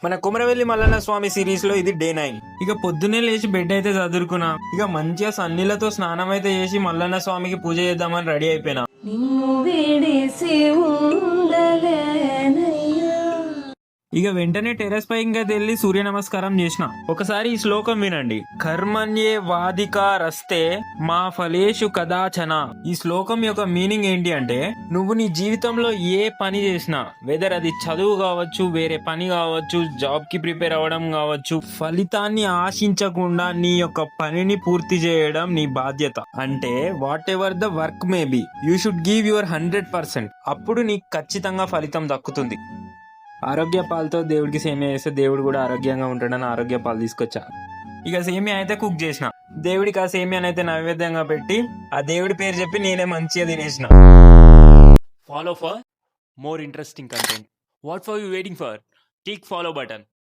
మన కుమరవెల్లి మల్లన్న స్వామి సిరీస్ లో ఇది డే 9. ఇక పొద్దున్నే లేచి బెడ్ అయితే చదువుకున్నా. ఇక మంచిగా సన్నీలతో స్నానం అయితే చేసి మల్లన్న స్వామికి పూజ చేద్దామని రెడీ అయిపోయినా. ఇక వెంటనే టెర్రస్ పై ఇంకా వెళ్ళి సూర్య నమస్కారం చేసిన. ఒకసారి ఈ శ్లోకం వినండి. కర్మణ్యే వాదికా రస్తే మా ఫలేషు కదాచన. ఈ శ్లోకం యొక్క మీనింగ్ ఏంటి అంటే, నువ్వు నీ జీవితంలో ఏ పని చేసినా, వెదర్ అది చదువు కావచ్చు, వేరే పని కావచ్చు, జాబ్ కి ప్రిపేర్ అవ్వడం కావచ్చు, ఫలితాన్ని ఆశించకుండా నీ యొక్క పనిని పూర్తి చేయడం నీ బాధ్యత. అంటే what ever the work may be, you should give your 100%. అప్పుడు నీకు ఖచ్చితంగా ఫలితం దక్కుతుంది. ఆరోగ్య పాలతో దేవుడికి సేమియా చేస్తే దేవుడు కూడా ఆరోగ్యంగా ఉంటాడని ఆరోగ్య పాలు తీసుకొచ్చా. ఇక సేమియా అయితే కుక్ చేసిన. దేవుడికి ఆ సేమియాని అయితే నైవేద్యంగా పెట్టి ఆ దేవుడి పేరు చెప్పి నేనే మంచిగా తినేసిన. Follow for more interesting content. What for you waiting for? Click follow button.